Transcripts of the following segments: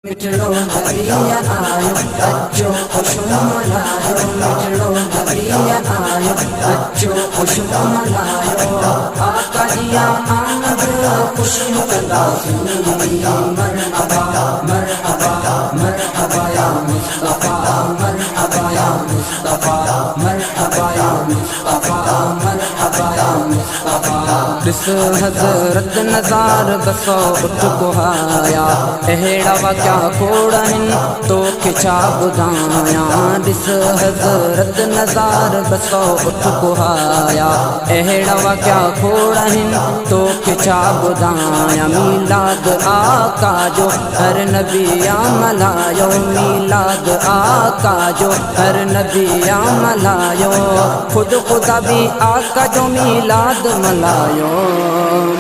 मिठड़ो नबिया आयो अचो खुशबू मनायो मिठड़ो नबिया आयो अचो खुशबू मनायो आका जिया आमद खुशियों कंदा मरहबा मरहबा मरहबा या मुस्तफा मरहबा या मुस्तफा मरहबा या मुस्तफा मरहबा या मुस्तफा दिस हजरत नज़ार बसो उठ कुहाया अहिड़ा वाक़या खोड़न तो छा ॿुधायां दिस हजरत नज़ार बसो उठ कुहाया अहिड़ा वाक़या खोड़न तो छा ॿुधायां मीलाद आका जो हर नबिया मल्हायो मीलाद आका जो हर नबिया मल्हायो खुद खुदा भी आका जो मीलाद मल्हायो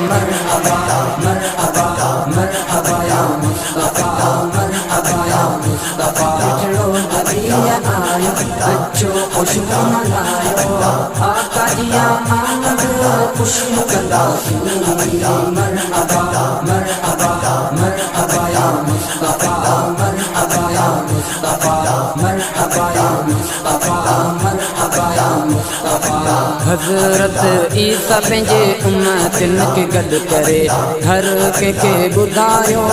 मरहबा मरहबा मरहबा या मुस्तफा मरहबा या मुस्तफा मिठड़ो नबिया आयो अचो खुशबू मल्हायो आका जिया आमद खुशियों कंदा मरहबा मरहबा मरहबा या मुस्तफा मरहबा या मुस्तफा मरहबा या मुस्तफा मरहबा या मुस्तफा हजरत ईसा पंहिंजे उम्मतिन खे गॾु करे हर कंहिंखे ॿुधायो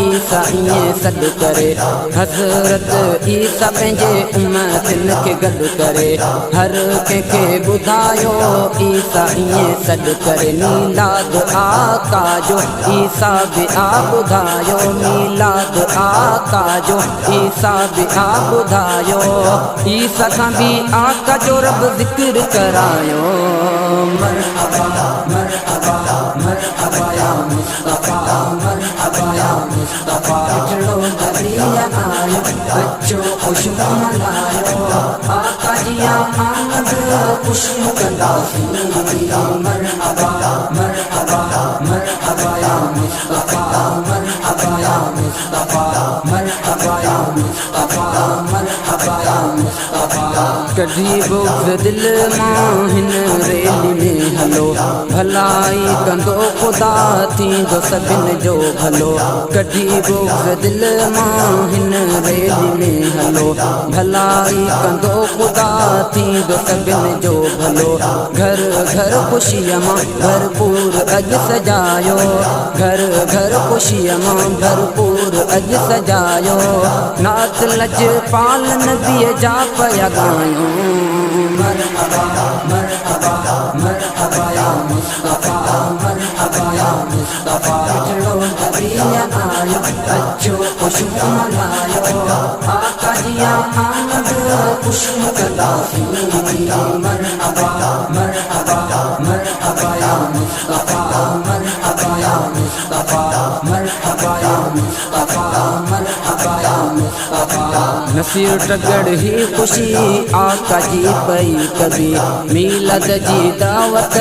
ईसा ईअं सॾु करे हजरत ईसा पंहिंजे उम्मतिन खे गॾु करे हर कंहिंखे ॿुधायो ईसा ईअं सॾु करे मीलाद आका जो ईसा बि आ ॿुधायो मीलाद आका जो ईसा बि आ ॿुधायो ईसा खां बि आका जो रब ज़िक्र करायो मरहबा मरहबा मरहबा या मुस्तफा मरहबा या मुस्तफा मिठड़ो नबिया आयो अचो खुशबू मल्हायो आका जिया आमद खुशियों कंदा मरहबा मरहबा मरहबा या मुस्तफा मरहबा या मुस्तफा मरहबा या मुस्तफा मरहबा या मुस्तफा कॾहिं बुग़्ज़ दिल मां हिन रेली में हलो भलाई कंदो ख़ुदा थींदो सभिनि जो भलो कॾहिं बुग़्ज़ दिल मां हिन रेली में हलो भलाई कंदो ख़ुदा थींदो सभिनि जो भलो घर घर ख़ुशीअ मां भरपूर अॼु सजायो घर घर ख़ुशीअ मां भरपूर अॼु सजायो नात लजपाल नबीअ जा पिया ॻायूं मरहबा मरहबा मरहबा या मुस्तफा मरहबा या मुस्तफा मिठड़ो नबिया आयो अचो खुशबू मल्हायो आका जिया आमद खुशियों कंदा मरहबा मरहबा मरहबा या मुस्तफा मरहबा या मुस्तफा मरहबा या मुस्तफा मरहबा या मुस्तफा नसीर टगड़ ही खुशी आका जी पई कभी मीलाद जी दावत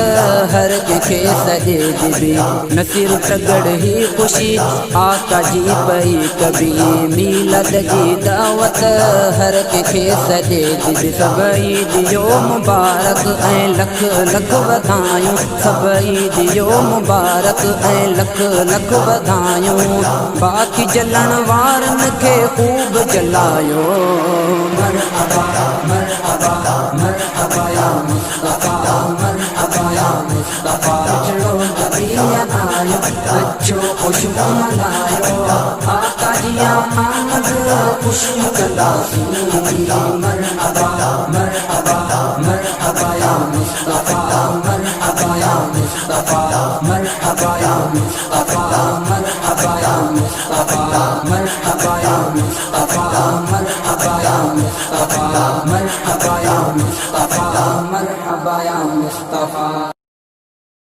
हर कंहिंखे सॼे दिबी नसीर टगड़ ही खुशी आका जी पई कभी मीलाद जी दावत हर कंहिंखे सॼे दिबी सभई दियो मुबारक ऐं लख लख वधायूं सभई दियो मुबारक ऐं लख लख वधायूं बाक़ी जलण वारनि खे ख़ूब जलायो मरहबा मरहबा मरहबा या मुस्तफा मरहबा या मुस्तफा मिठड़ो नबिया आयो अचो खुशबू मल्हायो आका जिया आमद खुशियों कंदा मरहबा मरहबा मरहबा या मुस्तफा मरहबा या मुस्तफा मरहबा या मुस्तफा मरहबा या मुस्तफा मरहबा या मुस्तफा मरहबा या मुस्तफा मरहबा या मुस्तफा मरहबा या मुस्तफा